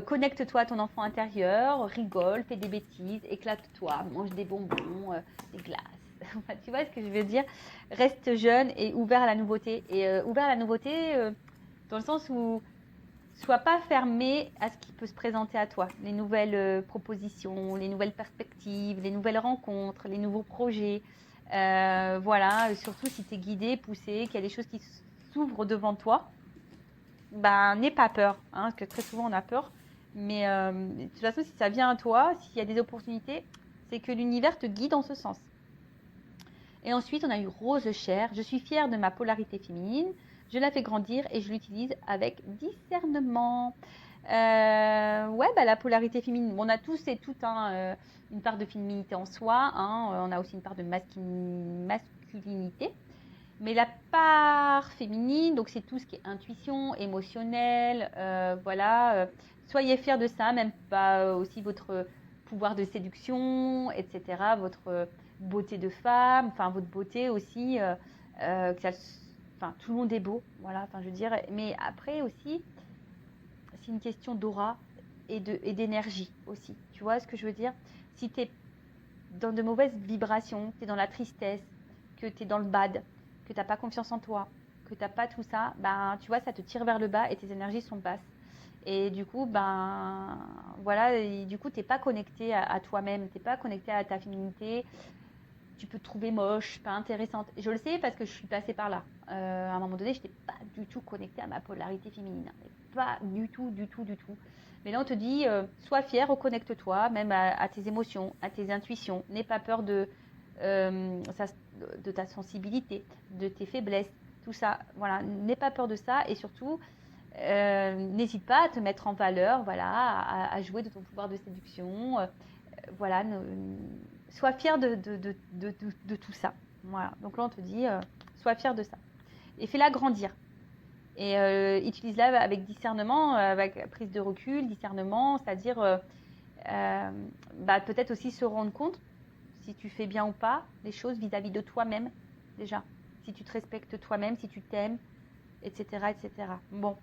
Connecte-toi à ton enfant intérieur, rigole, fais des bêtises, éclate-toi, mange des bonbons, des glaces. Enfin, tu vois ce que je veux dire? Reste jeune et ouvert à la nouveauté. Et ouvert à la nouveauté dans le sens où sois pas fermé à ce qui peut se présenter à toi. Les nouvelles propositions, les nouvelles perspectives, les nouvelles rencontres, les nouveaux projets. Voilà, surtout si tu es guidé, poussé, qu'il y a des choses qui s'ouvrent devant toi, ben, n'aie pas peur, hein, parce que très souvent on a peur. Mais de toute façon, si ça vient à toi, s'il y a des opportunités, c'est que l'univers te guide en ce sens. Et ensuite, on a eu Rose Chair. Je suis fière de ma polarité féminine. Je la fais grandir et je l'utilise avec discernement. Ouais, bah, la polarité féminine, on a tous et toutes hein, une part de féminité en soi. Hein, on a aussi une part de masculinité. Mais la part féminine, donc c'est tout ce qui est intuition, émotionnel, voilà. Soyez fiers de ça, même pas aussi votre pouvoir de séduction, etc. Votre beauté de femme, enfin votre beauté aussi. Enfin, tout le monde est beau, voilà. Enfin, je veux dire. Mais après aussi, c'est une question d'aura et d'énergie aussi. Tu vois ce que je veux dire? Si tu es dans de mauvaises vibrations, tu es dans la tristesse, que tu es dans le bad, que tu n'as pas confiance en toi, que tu n'as pas tout ça, ben, tu vois, ça te tire vers le bas et tes énergies sont basses. Et du coup, ben, voilà, et du coup, tu n'es pas connecté à toi-même, tu n'es pas connecté à ta féminité. Tu peux te trouver moche, pas intéressante. Je le sais parce que je suis passée par là. À un moment donné, je n'étais pas du tout connectée à ma polarité féminine. Pas du tout, du tout, du tout. Mais là, on te dit, sois fière, reconnecte-toi, même à tes émotions, à tes intuitions. N'aie pas peur de ta sensibilité, de tes faiblesses, tout ça. Voilà, n'aie pas peur de ça et surtout, n'hésite pas à te mettre en valeur, voilà, à jouer de ton pouvoir de séduction. Voilà, sois fier de tout ça. Voilà, donc là, on te dit, sois fier de ça. Et fais-la grandir. Et utilise-la avec discernement, avec prise de recul, discernement, c'est-à-dire bah, peut-être aussi se rendre compte si tu fais bien ou pas les choses vis-à-vis de toi-même, déjà. Si tu te respectes toi-même, si tu t'aimes, etc., etc. Bon,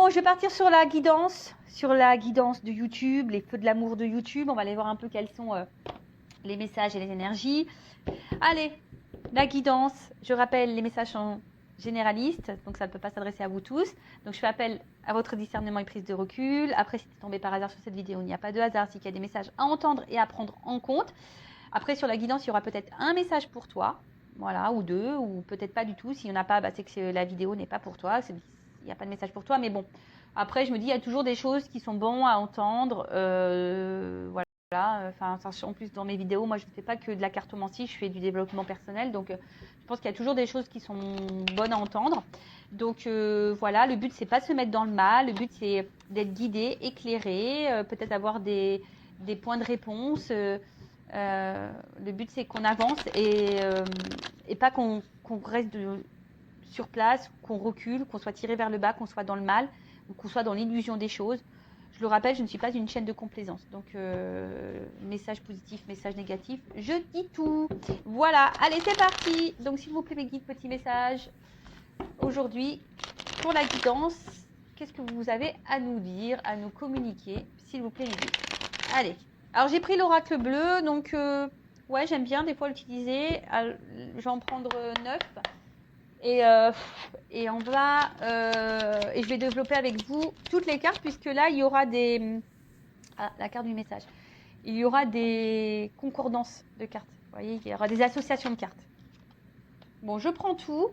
je vais partir sur la guidance de YouTube, les feux de l'amour de YouTube. On va aller voir un peu quels sont les messages et les énergies. Allez, la guidance. Je rappelle, les messages sont généralistes, donc ça ne peut pas s'adresser à vous tous. Donc je fais appel à votre discernement et prise de recul. Après, si tu es tombé par hasard sur cette vidéo, il n'y a pas de hasard, c'est qu'il y a des messages à entendre et à prendre en compte. Après, sur la guidance, il y aura peut-être un message pour toi, voilà, ou deux, ou peut-être pas du tout. S'il n'y en a pas, bah, c'est que la vidéo n'est pas pour toi. Il n'y a pas de message pour toi, mais bon. Après, je me dis, il y a toujours des choses qui sont bonnes à entendre. Voilà. Enfin, en plus, dans mes vidéos, moi, je ne fais pas que de la cartomancie, je fais du développement personnel. Donc, je pense qu'il y a toujours des choses qui sont bonnes à entendre. Donc, voilà, le but, c'est pas de se mettre dans le mal. Le but, c'est d'être guidé, éclairé, peut-être avoir des points de réponse. Le but, c'est qu'on avance et pas qu'on reste sur place, qu'on recule, qu'on soit tiré vers le bas, qu'on soit dans le mal ou qu'on soit dans l'illusion des choses. Je le rappelle, je ne suis pas une chaîne de complaisance. Donc, message positif, message négatif, je dis tout. Voilà, allez, c'est parti. Donc, s'il vous plaît, mes guides, petit message. Aujourd'hui, pour la guidance, qu'est-ce que vous avez à nous dire, à nous communiquer, s'il vous plaît, les guides. Allez. Alors, j'ai pris l'oracle bleu, donc, ouais, j'aime bien des fois l'utiliser. Je vais en prendre 9. Et on va et je vais développer avec vous toutes les cartes puisque là il y aura la carte du message. Il y aura des concordances de cartes. Vous voyez, il y aura des associations de cartes. Bon, je prends toutes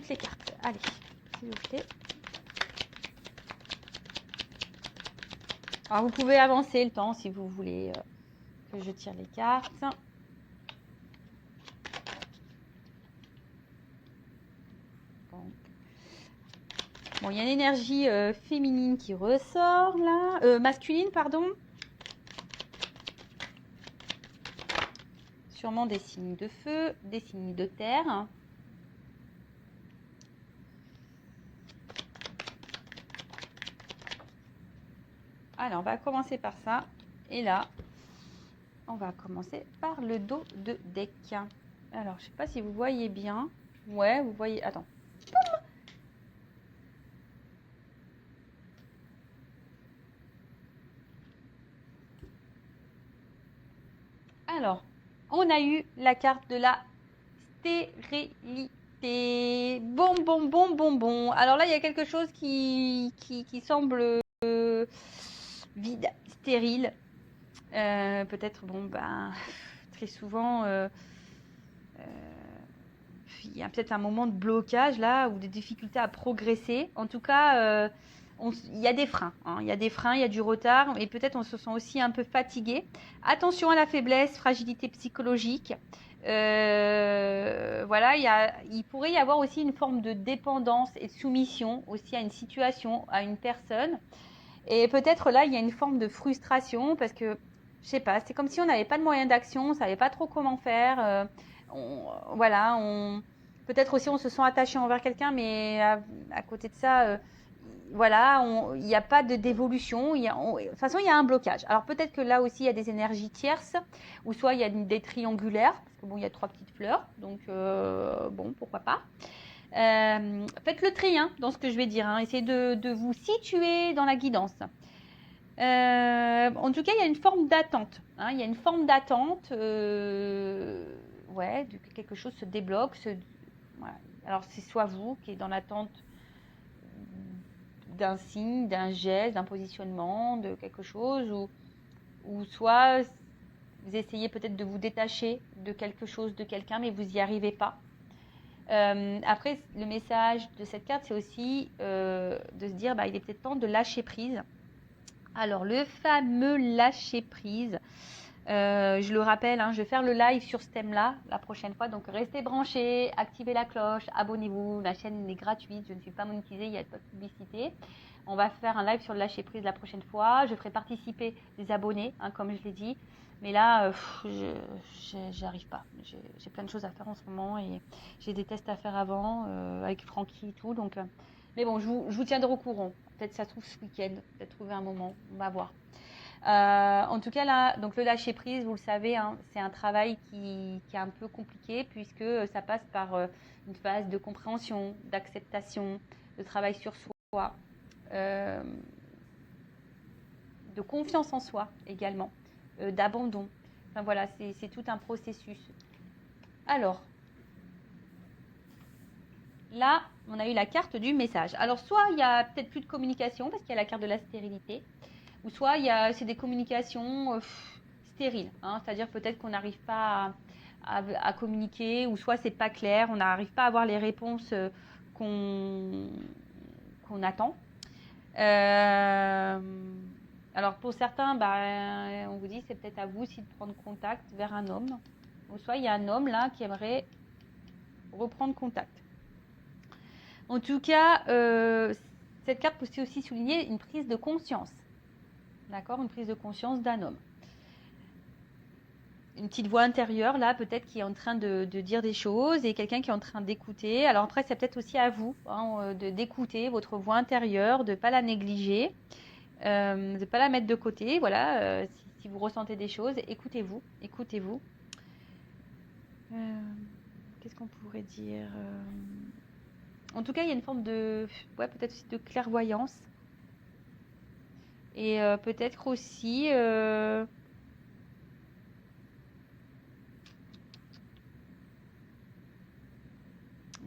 les cartes. Allez, s'il vous plaît. Alors vous pouvez avancer le temps si vous voulez que je tire les cartes. Bon, il y a une énergie féminine qui ressort là, masculine, pardon. Sûrement des signes de feu, des signes de terre. Alors, on va commencer par ça. Et là, on va commencer par le dos de deck. Alors, je ne sais pas si vous voyez bien. Ouais, vous voyez. Attends. Alors, on a eu la carte de la stérilité. Bon. Alors là, il y a quelque chose qui semble vide, stérile. Peut-être, très souvent, il y a peut-être un moment de blocage là, ou des difficultés à progresser. En tout cas, il y a des freins. Il y a des freins, il y a du retard, et peut-être on se sent aussi un peu fatigué. Attention à la faiblesse, fragilité psychologique. Voilà, il pourrait y avoir aussi une forme de dépendance et de soumission aussi à une situation, à une personne. Et peut-être là, il y a une forme de frustration parce que, je sais pas, c'est comme si on n'avait pas de moyens d'action, on ne savait pas trop comment faire. Peut-être aussi on se sent attaché envers quelqu'un, mais à côté de ça, il n'y a pas d'évolution. De toute façon, il y a un blocage. Alors peut-être que là aussi, il y a des énergies tierces, ou soit il y a des triangulaires, parce que il y a 3 petites fleurs, donc pourquoi pas. Faites le tri dans ce que je vais dire. Essayez de vous situer dans la guidance. En tout cas, il y a une forme d'attente. Il y a une forme d'attente, que quelque chose se débloque. Voilà. Alors, c'est soit vous qui êtes dans l'attente d'un signe, d'un geste, d'un positionnement, de quelque chose, ou soit vous essayez peut-être de vous détacher de quelque chose, de quelqu'un, mais vous n'y arrivez pas. Après, le message de cette carte, c'est aussi de se dire, il est peut-être temps de lâcher prise. Alors, le fameux lâcher prise, je le rappelle, je vais faire le live sur ce thème-là la prochaine fois. Donc, restez branchés, activez la cloche, abonnez-vous. La chaîne est gratuite, je ne suis pas monétisée, il n'y a pas de publicité. On va faire un live sur le lâcher prise la prochaine fois. Je ferai participer des abonnés, comme je l'ai dit. Mais là, j'arrive pas. J'ai plein de choses à faire en ce moment et j'ai des tests à faire avant avec Francky et tout. Donc, mais bon, je vous tiendrai au courant. Peut-être ça se trouve ce week-end, peut-être trouver un moment. On va voir. En tout cas, là, donc le lâcher prise, vous le savez, c'est un travail qui est un peu compliqué puisque ça passe par une phase de compréhension, d'acceptation, de travail sur soi, de confiance en soi également, d'abandon. Enfin voilà, c'est tout un processus. Alors, là, on a eu la carte du message. Alors, soit il y a peut-être plus de communication parce qu'il y a la carte de la stérilité, ou soit c'est des communications stériles. C'est-à-dire peut-être qu'on n'arrive pas à communiquer, ou soit c'est pas clair, on n'arrive pas à avoir les réponses qu'on attend. Alors pour certains, on vous dit c'est peut-être à vous aussi de prendre contact vers un homme. Ou soit il y a un homme là qui aimerait reprendre contact. En tout cas, cette carte peut aussi souligner une prise de conscience. D'accord, une prise de conscience d'un homme. Une petite voix intérieure là, peut-être qui est en train de dire des choses, et quelqu'un qui est en train d'écouter. Alors après, c'est peut-être aussi à vous d'écouter votre voix intérieure, de ne pas la négliger. De ne pas la mettre de côté, voilà, si vous ressentez des choses, écoutez-vous. Qu'est-ce qu'on pourrait dire En tout cas, il y a une forme de, peut-être aussi de clairvoyance, et peut-être aussi,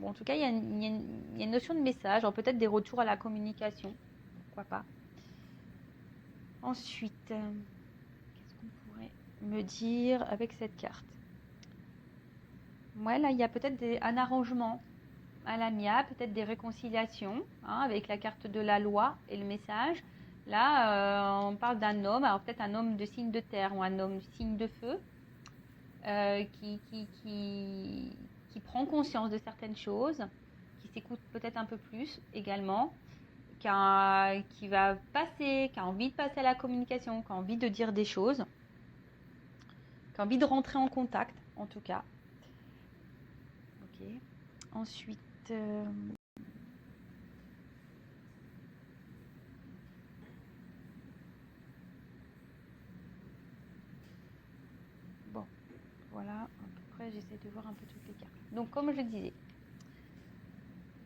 en tout cas, il y a une notion de message, alors peut-être des retours à la communication, pourquoi pas. Ensuite, qu'est-ce qu'on pourrait me dire avec cette carte? Là, il y a peut-être un arrangement à l'amiable, peut-être des réconciliations, avec la carte de la loi et le message. Là, on parle d'un homme, alors peut-être un homme de signe de terre ou un homme signe de feu, qui prend conscience de certaines choses, qui s'écoute peut-être un peu plus également, qui va passer, qui a envie de passer à la communication, qui a envie de dire des choses, qui a envie de rentrer en contact, en tout cas. Ok. Ensuite, voilà, à peu près, j'essaie de voir un peu toutes les cartes. Donc, comme je le disais,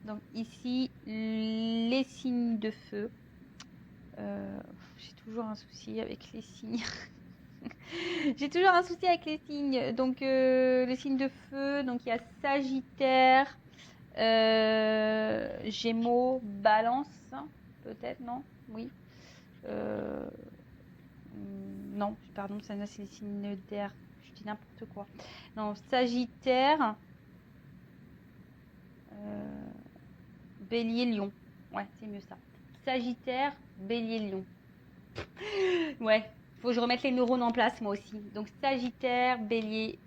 donc ici, les signes de feu. J'ai toujours un souci avec les signes. J'ai toujours un souci avec les signes. Donc, les signes de feu, donc il y a Sagittaire, Gémeaux, Balance, peut-être, non? Oui. Non, pardon, ça c'est les signes d'air. Je dis n'importe quoi. Non, Sagittaire, Bélier, Lion. Ouais, c'est mieux ça. Sagittaire, Bélier, Lion. Ouais, faut que je remette les neurones en place moi aussi. Donc Sagittaire, Bélier,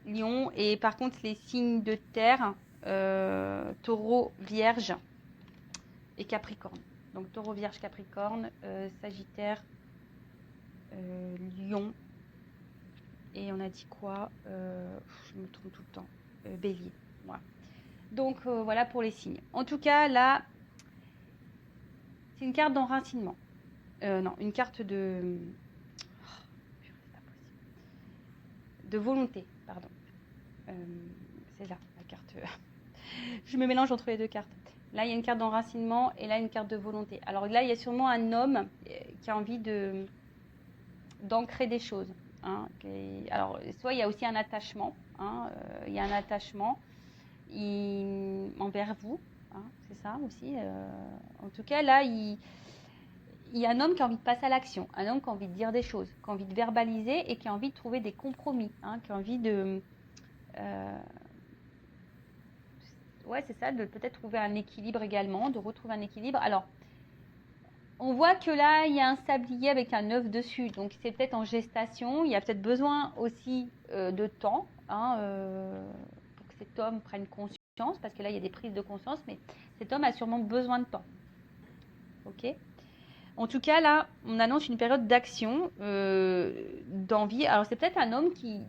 Lion. Et par contre, les signes de terre, Taureau, Vierge et Capricorne. Donc Taureau, Vierge, Capricorne, Sagittaire, Lion. Et on a dit quoi? Je me trompe tout le temps. Bélier. Voilà. Donc voilà pour les signes. En tout cas, là, c'est une carte d'enracinement. Non, une carte de volonté, pardon. C'est là, la carte. Je me mélange entre les deux cartes. Là, il y a une carte d'enracinement et là, une carte de volonté. Alors là, il y a sûrement un homme qui a envie d'ancrer des choses. Hein. Alors, soit il y a aussi un attachement. Hein, il y a un attachement envers vous. Hein, c'est ça aussi. En tout cas, là, il y a un homme qui a envie de passer à l'action. Un homme qui a envie de dire des choses, qui a envie de verbaliser et qui a envie de trouver des compromis. Hein, qui a envie de... ouais, c'est ça, de peut-être trouver un équilibre également, de retrouver un équilibre. Alors, on voit que là, il y a un sablier avec un œuf dessus, donc c'est peut-être en gestation. Il y a peut-être besoin aussi de temps hein, pour que cet homme prenne conscience, parce que là, il y a des prises de conscience, mais cet homme a sûrement besoin de temps. Ok ? En tout cas, là, on annonce une période d'action, d'envie. Alors, c'est peut-être un homme qui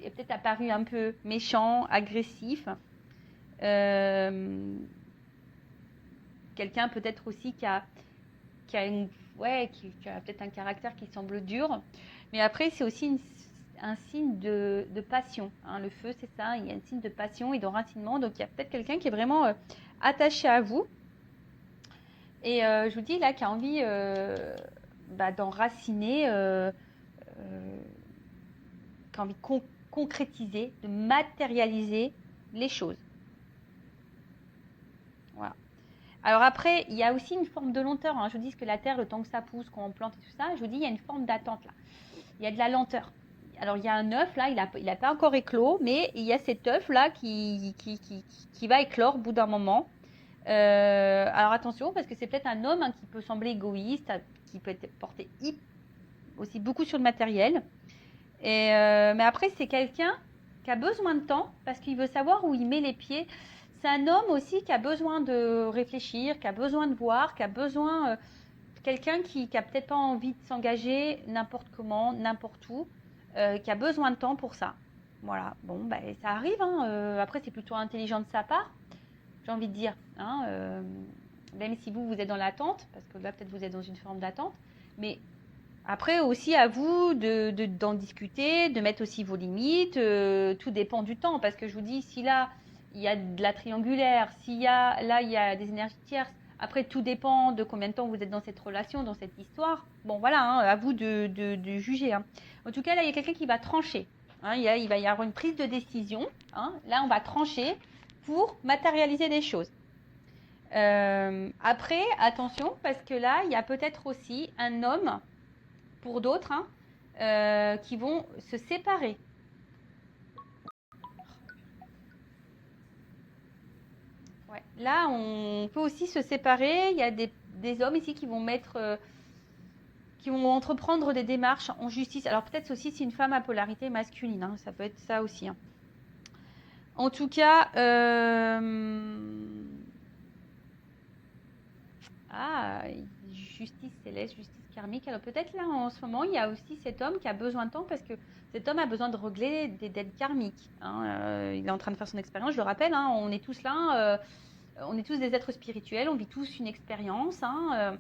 est peut-être apparu un peu méchant, agressif. Quelqu'un peut-être aussi qui a peut-être un caractère qui semble dur. Mais après, c'est aussi un signe de passion. Hein. Le feu, c'est ça, il y a un signe de passion et d'enracinement. Donc, il y a peut-être quelqu'un qui est vraiment attaché à vous. Et je vous dis là, qui a envie d'enraciner, qui a envie de concrétiser, de matérialiser les choses. Voilà. Alors après, il y a aussi une forme de lenteur. Hein. Je vous dis que la terre, le temps que ça pousse, qu'on plante et tout ça, je vous dis, il y a une forme d'attente là. Il y a de la lenteur. Alors il y a un œuf là, il n'a pas encore éclos, mais il y a cet œuf là qui va éclore au bout d'un moment. Alors attention, parce que c'est peut-être un homme hein, qui peut sembler égoïste, qui peut être porté aussi beaucoup sur le matériel. Mais après, c'est quelqu'un qui a besoin de temps parce qu'il veut savoir où il met les pieds. C'est un homme aussi qui a besoin de réfléchir, qui a besoin de voir, qui a besoin... quelqu'un qui n'a peut-être pas envie de s'engager n'importe comment, n'importe où, qui a besoin de temps pour ça. Voilà, bon, bah, ça arrive. Hein. Après, c'est plutôt intelligent de sa part, j'ai envie de dire. Hein, même si vous êtes dans l'attente, parce que là, peut-être vous êtes dans une forme d'attente. Mais après, aussi à vous d'en discuter, de mettre aussi vos limites. Tout dépend du temps, parce que je vous dis, si là, il y a de la triangulaire, il y a des énergies tierces, après, tout dépend de combien de temps vous êtes dans cette relation, dans cette histoire. Bon, voilà, hein, à vous de juger. Hein. En tout cas, là, il y a quelqu'un qui va trancher. Hein, il va y avoir une prise de décision. Hein. Là, on va trancher pour matérialiser des choses. Après, attention, parce que là, il y a peut-être aussi un homme, pour d'autres, hein, qui vont se séparer. Ouais. Là, on peut aussi se séparer. Il y a des hommes ici qui vont qui vont entreprendre des démarches en justice. Alors peut-être aussi c'est une femme à polarité masculine. Hein, ça peut être ça aussi. Hein. En tout cas, justice céleste, justice karmique. Alors peut-être là en ce moment, il y a aussi cet homme qui a besoin de temps parce que cet homme a besoin de régler des dettes karmiques. Hein. Il est en train de faire son expérience, je le rappelle, hein, on est tous là, on est tous des êtres spirituels, on vit tous une expérience. Hein,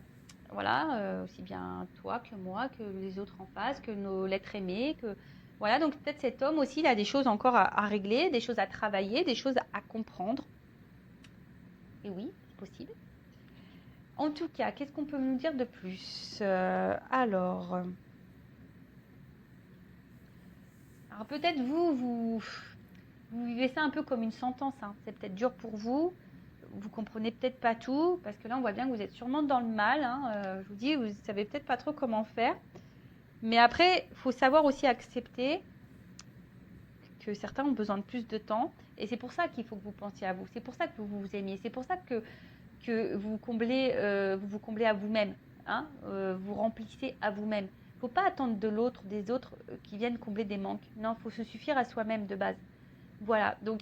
voilà, aussi bien toi que moi, que les autres en face, que l'être aimé, que voilà. Donc peut-être cet homme aussi, il a des choses encore à régler, des choses à travailler, des choses à comprendre. Et oui, c'est possible. En tout cas, qu'est-ce qu'on peut nous dire de plus alors, Alors peut-être vous vivez ça un peu comme une sentence, hein. C'est peut-être dur pour vous. Vous comprenez peut-être pas tout, parce que là on voit bien que vous êtes sûrement dans le mal, hein. Je vous dis, vous savez peut-être pas trop comment faire. Mais après, il faut savoir aussi accepter que certains ont besoin de plus de temps. Et c'est pour ça qu'il faut que vous pensiez à vous. C'est pour ça que vous vous aimiez. C'est pour ça que vous vous comblez à vous-même. Hein, vous remplissez à vous-même. Il ne faut pas attendre de l'autre, des autres qui viennent combler des manques. Non, il faut se suffire à soi-même de base. Voilà, donc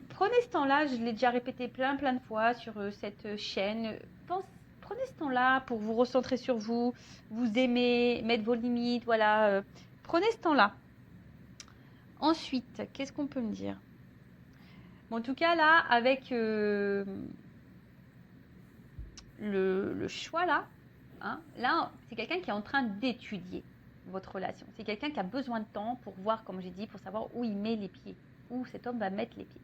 prenez ce temps-là, je l'ai déjà répété plein de fois sur cette chaîne. Prenez ce temps-là pour vous recentrer sur vous, vous aimer, mettre vos limites, voilà. Prenez ce temps-là. Ensuite, qu'est-ce qu'on peut me dire? Bon, en tout cas, là, avec le choix, là, hein, là, c'est quelqu'un qui est en train d'étudier votre relation. C'est quelqu'un qui a besoin de temps pour voir, comme j'ai dit, pour savoir où il met les pieds, où cet homme va mettre les pieds.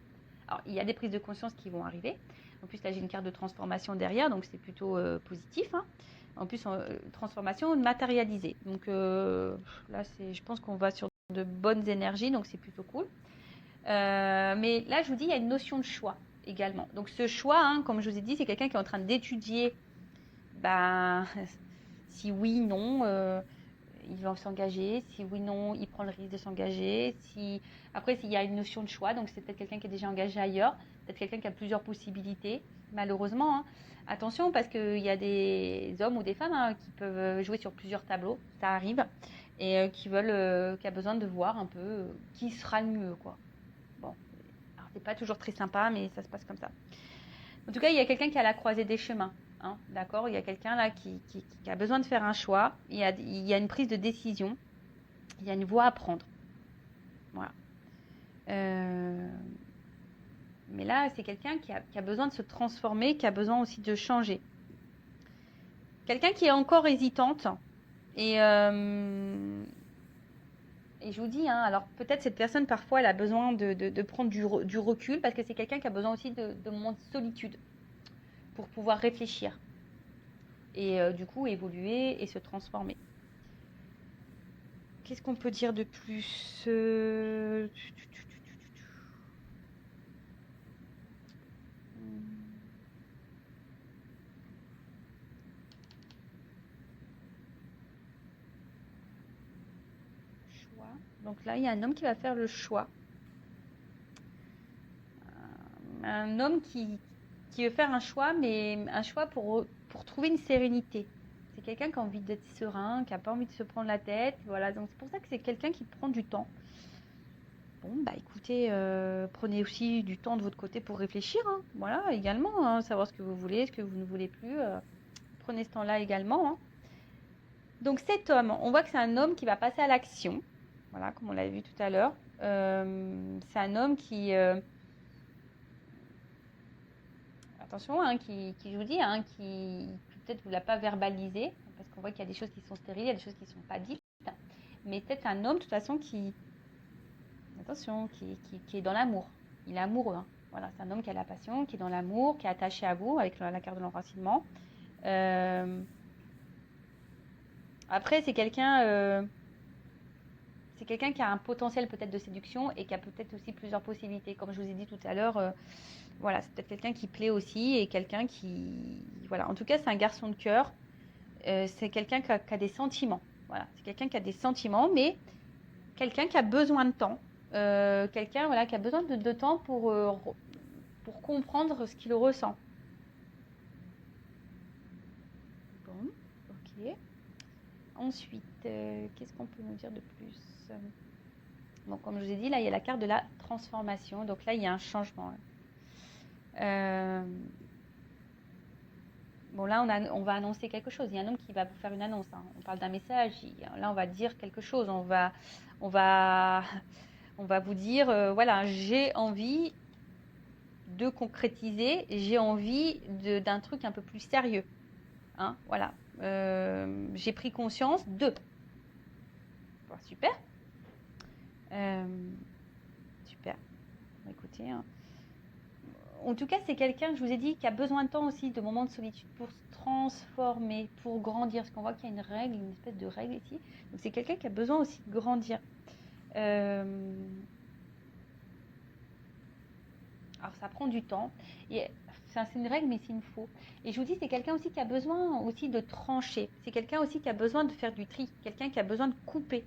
Alors, il y a des prises de conscience qui vont arriver. En plus, là, j'ai une carte de transformation derrière, donc c'est plutôt positif. Hein. En plus, transformation matérialisée. Donc là, je pense qu'on va sur de bonnes énergies, donc c'est plutôt cool. Mais là, je vous dis, il y a une notion de choix également. Donc ce choix, hein, comme je vous ai dit, c'est quelqu'un qui est en train d'étudier si oui, non, il va s'engager, si oui, non, il prend le risque de s'engager. Après, s'il y a une notion de choix, donc c'est peut-être quelqu'un qui est déjà engagé ailleurs, peut-être quelqu'un qui a plusieurs possibilités, malheureusement. Hein. Attention, parce qu'il y a des hommes ou des femmes hein, qui peuvent jouer sur plusieurs tableaux, ça arrive, et qui a besoin de voir un peu qui sera le mieux, quoi. Bon, alors c'est pas toujours très sympa, mais ça se passe comme ça. En tout cas, il y a quelqu'un qui est à la croisée des chemins. Hein, d'accord. Il y a quelqu'un là qui a besoin de faire un choix. Il y a une prise de décision. Il y a une voie à prendre. Voilà. Mais là, c'est quelqu'un qui a besoin de se transformer, qui a besoin aussi de changer. Quelqu'un qui est encore hésitante. Et je vous dis, hein, alors peut-être cette personne, parfois, elle a besoin de prendre du recul parce que c'est quelqu'un qui a besoin aussi de moments de solitude pour pouvoir réfléchir. Et du coup évoluer et se transformer. Qu'est-ce qu'on peut dire de plus Choix. Donc là, il y a un homme qui va faire le choix. Un homme qui veut faire un choix, mais un choix pour trouver une sérénité. C'est quelqu'un qui a envie d'être serein, qui n'a pas envie de se prendre la tête. Voilà, donc c'est pour ça que c'est quelqu'un qui prend du temps. Bon, bah écoutez, prenez aussi du temps de votre côté pour réfléchir. Hein. Voilà, également, hein, savoir ce que vous voulez, ce que vous ne voulez plus. Prenez ce temps-là également. Hein. Donc cet homme, on voit que c'est un homme qui va passer à l'action. Voilà, comme on l'a vu tout à l'heure. C'est un homme qui... attention, hein, je vous dis, hein, qui peut-être vous l'a pas verbalisé, parce qu'on voit qu'il y a des choses qui sont stériles, il y a des choses qui ne sont pas dites. Mais peut-être un homme, de toute façon, attention, qui est dans l'amour. Il est amoureux. Hein. Voilà, c'est un homme qui a la passion, qui est dans l'amour, qui est attaché à vous avec la carte de l'enracinement. Après, c'est quelqu'un qui a un potentiel peut-être de séduction et qui a peut-être aussi plusieurs possibilités. Comme je vous ai dit tout à l'heure, voilà, c'est peut-être quelqu'un qui plaît aussi et quelqu'un qui... Voilà, en tout cas, c'est un garçon de cœur. C'est quelqu'un qui a des sentiments. Voilà, c'est quelqu'un qui a des sentiments, mais quelqu'un qui a besoin de temps. Quelqu'un voilà, qui a besoin de temps pour comprendre ce qu'il ressent. Bon, ok. Ensuite, qu'est-ce qu'on peut nous dire de plus? Bon, comme je vous ai dit, là, il y a la carte de la transformation. Donc là, il y a un changement. Bon, là, on va annoncer quelque chose. Il y a un homme qui va vous faire une annonce. Hein. On parle d'un message. Là, on va dire quelque chose. On va vous dire, voilà, j'ai envie de concrétiser. J'ai envie d'un truc un peu plus sérieux. Hein, voilà. J'ai pris conscience de... Bon, super. Super. Écoutez, hein. En tout cas, c'est quelqu'un, je vous ai dit, qui a besoin de temps aussi, de moments de solitude pour se transformer, pour grandir. Parce qu'on voit qu'il y a une règle, une espèce de règle ici. Donc, c'est quelqu'un qui a besoin aussi de grandir. Alors ça prend du temps. Et c'est une règle, mais c'est une faux. Et je vous dis, c'est quelqu'un aussi qui a besoin aussi de trancher. C'est quelqu'un aussi qui a besoin de faire du tri. Quelqu'un qui a besoin de couper.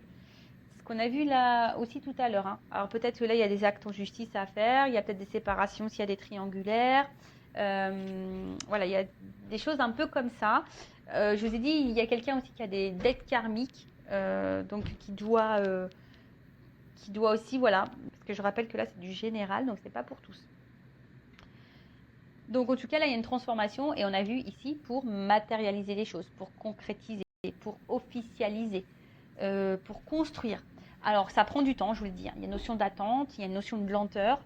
Ce qu'on a vu là aussi tout à l'heure. Hein. Alors peut-être que là, il y a des actes en justice à faire. Il y a peut-être des séparations s'il y a des triangulaires. Voilà, il y a des choses un peu comme ça. Je vous ai dit, il y a quelqu'un aussi qui a des dettes karmiques. Donc qui doit aussi, voilà. Parce que je rappelle que là, c'est du général. Donc c'est pas pour tous. Donc en tout cas, là, il y a une transformation et on a vu ici pour matérialiser les choses, pour concrétiser, pour officialiser, pour construire. Alors ça prend du temps, je vous le dis. Hein. Il y a une notion d'attente, il y a une notion de lenteur,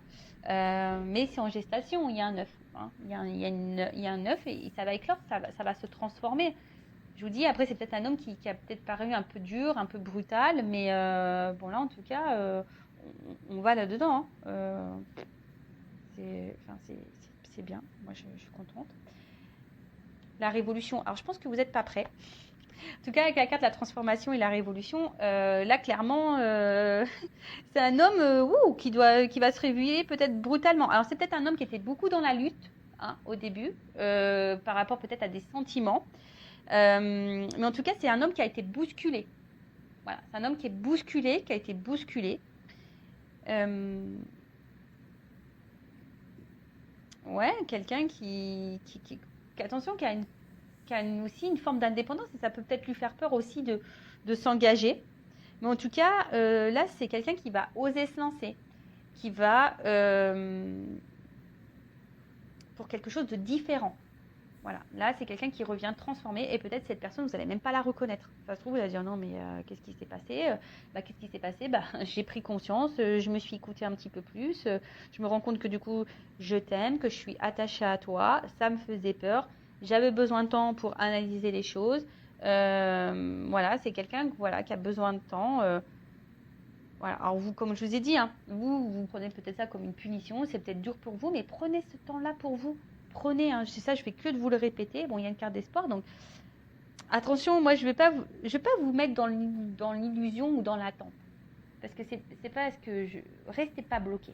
mais c'est en gestation, il y a un œuf. Hein. Il y a un œuf et ça va éclore, ça va se transformer. Je vous dis, après, c'est peut-être un homme qui a peut-être paru un peu dur, un peu brutal, mais bon, là, en tout cas, on va là-dedans. Hein. C'est bien, moi je suis contente. La révolution, alors je pense que vous n'êtes pas prêts. En tout cas, avec la carte la transformation et la révolution, là clairement, c'est un homme qui va se réveiller peut-être brutalement. Alors c'est peut-être un homme qui était beaucoup dans la lutte hein, au début, par rapport peut-être à des sentiments. Mais en tout cas, c'est un homme qui a été bousculé. Voilà, c'est un homme qui est bousculé, qui a été bousculé. Ouais, quelqu'un qui attention, qui a aussi une forme d'indépendance et ça peut peut-être lui faire peur aussi de s'engager. Mais en tout cas, là, c'est quelqu'un qui va oser se lancer, qui va pour quelque chose de différent. Voilà, là, c'est quelqu'un qui revient transformé et peut-être cette personne, vous n'allez même pas la reconnaître. Ça se trouve, vous allez dire non, mais qu'est-ce qui s'est passé qu'est-ce qui s'est passé j'ai pris conscience, je me suis écoutée un petit peu plus, je me rends compte que du coup, je t'aime, que je suis attachée à toi, ça me faisait peur, j'avais besoin de temps pour analyser les choses. Voilà, c'est quelqu'un voilà, qui a besoin de temps. Voilà. Alors vous, comme je vous ai dit, hein, vous prenez peut-être ça comme une punition, c'est peut-être dur pour vous, mais prenez ce temps-là pour vous. Prenez, hein, c'est ça, je fais que de vous le répéter. Bon, il y a une carte d'espoir, donc attention, moi je vais pas vous mettre dans l'illusion ou dans l'attente, parce que c'est pas ce que restez pas bloqué,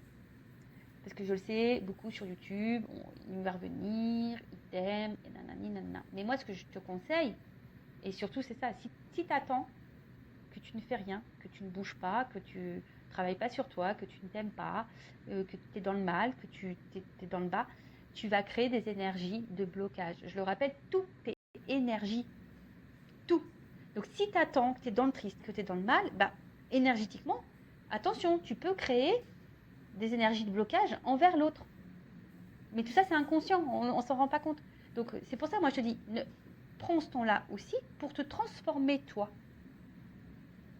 parce que je le sais, beaucoup sur YouTube, il va revenir, il t'aime, et nanani nanana. Mais moi, ce que je te conseille, et surtout c'est ça, si t'attends que tu ne fais rien, que tu ne bouges pas, que tu ne travailles pas sur toi, que tu ne t'aimes pas, que tu es dans le mal, que tu es dans le bas, tu vas créer des énergies de blocage. Je le rappelle, tout est énergie. Tout. Donc si tu attends, que tu es dans le triste, que tu es dans le mal, énergétiquement, attention, tu peux créer des énergies de blocage envers l'autre. Mais tout ça, c'est inconscient, on ne s'en rend pas compte. Donc c'est pour ça, moi je te dis, prends ce temps-là aussi pour te transformer toi.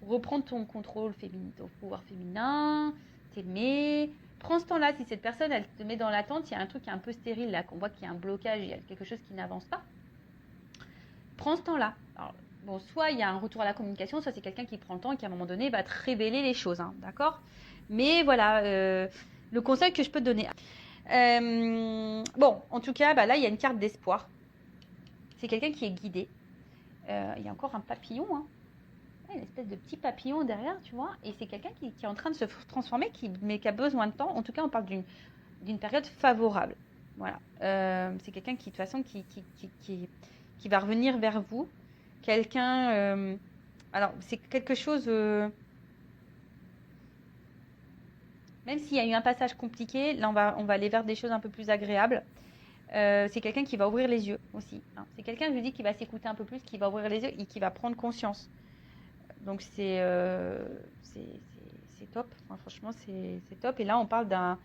Reprendre ton contrôle féminin, ton pouvoir féminin, t'aimer. Prends ce temps-là. Si cette personne, elle te met dans l'attente, il y a un truc qui est un peu stérile là, qu'on voit qu'il y a un blocage, il y a quelque chose qui n'avance pas. Prends ce temps-là. Alors, bon, soit il y a un retour à la communication, soit c'est quelqu'un qui prend le temps et qui à un moment donné va te révéler les choses, hein, d'accord? Mais voilà, le conseil que je peux te donner. Bon, en tout cas, là, il y a une carte d'espoir. C'est quelqu'un qui est guidé. Il y a encore un papillon, hein. Une espèce de petit papillon derrière, tu vois, et c'est quelqu'un qui est en train de se transformer, mais qui a besoin de temps. En tout cas, on parle d'une période favorable. Voilà. C'est quelqu'un qui, de toute façon, qui va revenir vers vous. Quelqu'un... alors, c'est quelque chose... même s'il y a eu un passage compliqué, là, on va aller vers des choses un peu plus agréables. C'est quelqu'un qui va ouvrir les yeux aussi. Hein. C'est quelqu'un, je vous dis, qui va s'écouter un peu plus, qui va ouvrir les yeux et qui va prendre conscience. Donc c'est top, enfin, franchement c'est top. Et là on parle d'un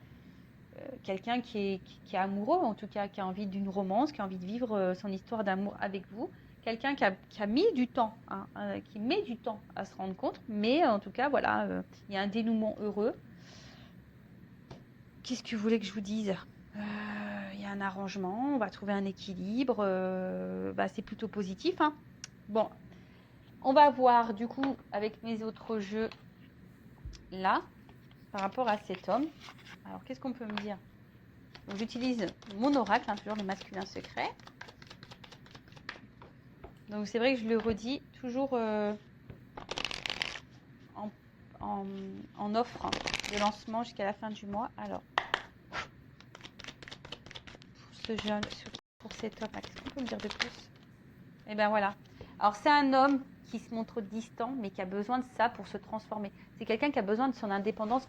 quelqu'un qui est amoureux, en tout cas qui a envie d'une romance, qui a envie de vivre son histoire d'amour avec vous. Quelqu'un qui a mis du temps, hein, qui met du temps à se rendre compte, mais en tout cas voilà, il y a un dénouement heureux. Qu'est-ce que vous voulez que je vous dise ? Il y a un arrangement, on va trouver un équilibre, c'est plutôt positif. Hein. Bon. On va voir du coup avec mes autres jeux là par rapport à cet homme. Alors qu'est-ce qu'on peut me dire ? Donc j'utilise mon oracle, hein, toujours le masculin secret. Donc c'est vrai que je le redis toujours en offre de lancement jusqu'à la fin du mois. Alors, pour ce jeune, pour cet homme, qu'est-ce qu'on peut me dire de plus? Et bien voilà. Alors, c'est un homme qui se montre distant, mais qui a besoin de ça pour se transformer. C'est quelqu'un qui a besoin de son indépendance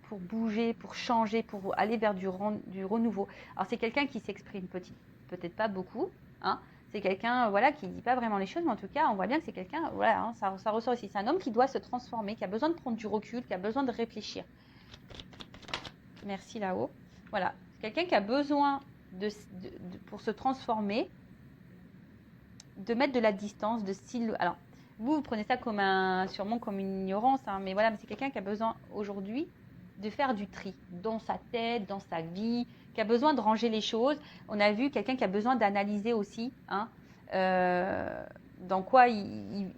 pour bouger, pour changer, pour aller vers du renouveau. Alors, c'est quelqu'un qui s'exprime peut-être pas beaucoup, hein. C'est quelqu'un voilà, qui ne dit pas vraiment les choses, mais en tout cas, on voit bien que c'est quelqu'un, voilà, hein, ça ressort ici. C'est un homme qui doit se transformer, qui a besoin de prendre du recul, qui a besoin de réfléchir. Merci là-haut. Voilà, c'est quelqu'un qui a besoin, pour se transformer, de mettre de la distance, de style. Alors, vous prenez ça comme sûrement comme une ignorance, hein, mais voilà, c'est quelqu'un qui a besoin aujourd'hui de faire du tri dans sa tête, dans sa vie, qui a besoin de ranger les choses. On a vu quelqu'un qui a besoin d'analyser aussi, hein, dans quoi il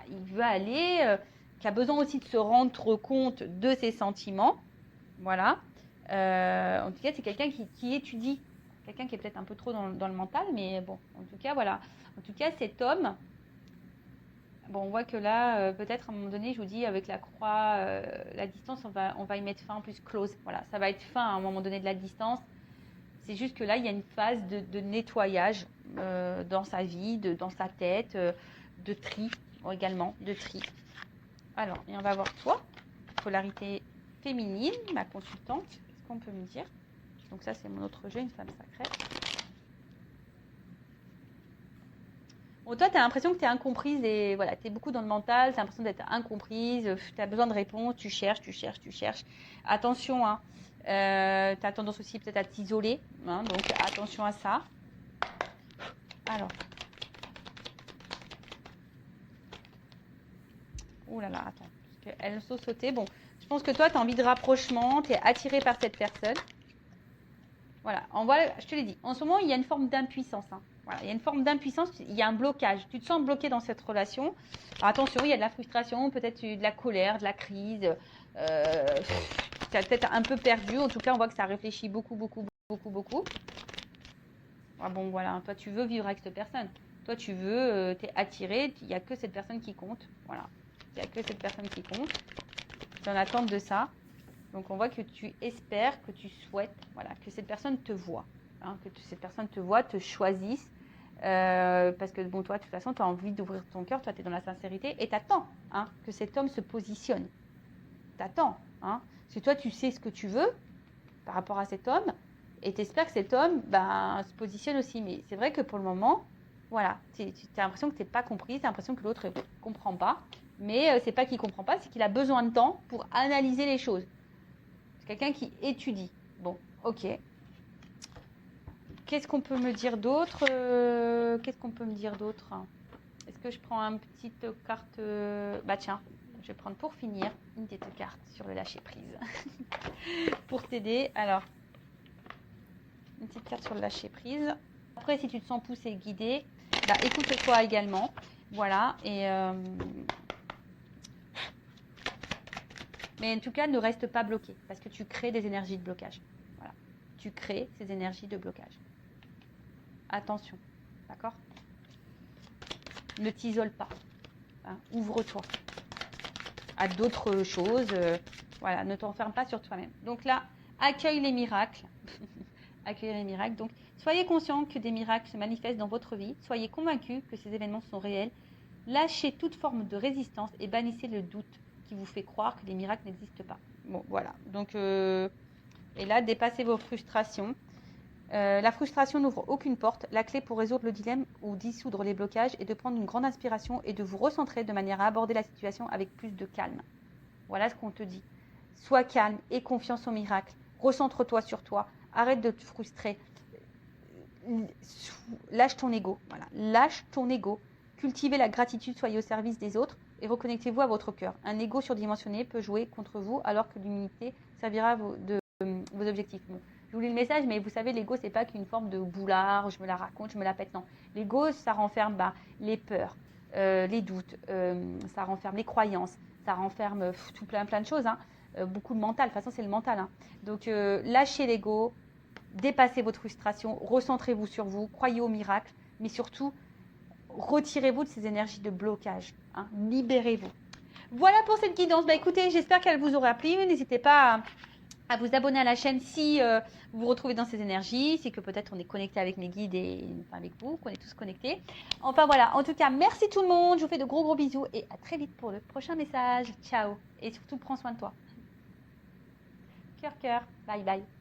veut aller, qui a besoin aussi de se rendre compte de ses sentiments. Voilà. En tout cas, c'est quelqu'un qui étudie. Quelqu'un qui est peut-être un peu trop dans le mental, mais bon, en tout cas, voilà. En tout cas, cet homme, bon, on voit que là, peut-être à un moment donné, je vous dis, avec la croix, la distance, on va y mettre fin, en plus close. Voilà, ça va être fin à un moment donné de la distance. C'est juste que là, il y a une phase de nettoyage dans sa vie, dans sa tête, de tri également, de tri. Alors, et on va voir toi, polarité féminine, ma consultante, qu'est-ce qu'on peut me dire? Donc ça, c'est mon autre jeu, une femme sacrée. Bon, toi, tu as l'impression que tu es incomprise et voilà, tu es beaucoup dans le mental, tu as l'impression d'être incomprise, tu as besoin de réponses, tu cherches. Attention, hein, tu as tendance aussi peut-être à t'isoler, hein, donc attention à ça. Alors. Ouh là là, attends, parce qu'elle saute sauter. Bon, je pense que toi, tu as envie de rapprochement, tu es attiré par cette personne. Voilà, je te l'ai dit, en ce moment, il y a une forme d'impuissance. Hein. Voilà, il y a une forme d'impuissance, il y a un blocage. Tu te sens bloqué dans cette relation. Alors, attention, il y a de la frustration, peut-être de la colère, de la crise. Tu as peut-être un peu perdu. En tout cas, on voit que ça réfléchit beaucoup. Ah bon, voilà, toi, tu veux vivre avec cette personne. Toi, tu veux, tu es attiré, il n'y a que cette personne qui compte. Voilà, il n'y a que cette personne qui compte. Tu es en attente de ça. Donc, on voit que tu espères, que tu souhaites, voilà, que cette personne te voit, hein, cette personne te voit, te choisisse. Parce que, bon, toi, de toute façon, tu as envie d'ouvrir ton cœur, toi, tu es dans la sincérité et tu attends, hein, que cet homme se positionne. Tu attends, hein. Parce que toi, tu sais ce que tu veux par rapport à cet homme et tu espères que cet homme se positionne aussi. Mais c'est vrai que pour le moment, voilà, tu as l'impression que tu n'es pas compris, tu as l'impression que l'autre ne comprend pas. Mais c'est pas qu'il ne comprend pas, c'est qu'il a besoin de temps pour analyser les choses. Quelqu'un qui étudie. Bon, ok. Qu'est-ce qu'on peut me dire d'autre? Est-ce que je prends une petite carte? Bah tiens, je vais prendre pour finir une petite carte sur le lâcher prise. Pour t'aider. Alors, une petite carte sur le lâcher prise. Après, si tu te sens poussé, guidé, écoute-toi également. Voilà. Et mais en tout cas, ne reste pas bloqué parce que tu crées des énergies de blocage. Voilà. Tu crées ces énergies de blocage. Attention, d'accord? Ne t'isole pas. Hein, ouvre-toi à d'autres choses. Voilà, ne t'enferme pas sur toi-même. Donc là, accueille les miracles. Accueille les miracles. Donc, soyez conscient que des miracles se manifestent dans votre vie. Soyez convaincus que ces événements sont réels. Lâchez toute forme de résistance et bannissez le doute qui vous fait croire que les miracles n'existent pas. Bon, voilà. Donc, et là, dépassez vos frustrations. La frustration n'ouvre aucune porte. La clé pour résoudre le dilemme ou dissoudre les blocages est de prendre une grande inspiration et de vous recentrer de manière à aborder la situation avec plus de calme. Voilà ce qu'on te dit. Sois calme et confiance au miracle. Recentre-toi sur toi. Arrête de te frustrer. Lâche ton ego. Voilà. Lâche ton ego. Cultivez la gratitude, soyez au service des autres et reconnectez-vous à votre cœur. Un ego surdimensionné peut jouer contre vous alors que l'humilité servira de vos objectifs. Bon, je vous lis le message, mais vous savez, l'ego, c'est pas qu'une forme de boulard, je me la raconte, je me la pète. Non. L'ego, ça renferme les peurs, les doutes, ça renferme les croyances, ça renferme tout plein de choses. Hein. Beaucoup de mental. De toute façon, c'est le mental. Hein. Donc, lâchez l'ego, dépassez votre frustration, recentrez-vous sur vous, croyez au miracle, mais surtout, retirez-vous de ces énergies de blocage. Hein. Libérez-vous. Voilà pour cette guidance. Bah écoutez, j'espère qu'elle vous aura plu. N'hésitez pas à vous abonner à la chaîne si vous vous retrouvez dans ces énergies, c'est que peut-être on est connecté avec mes guides et enfin avec vous, qu'on est tous connectés. Enfin voilà, en tout cas, merci tout le monde. Je vous fais de gros bisous et à très vite pour le prochain message. Ciao. Et surtout, prends soin de toi. Cœur, cœur. Bye, bye.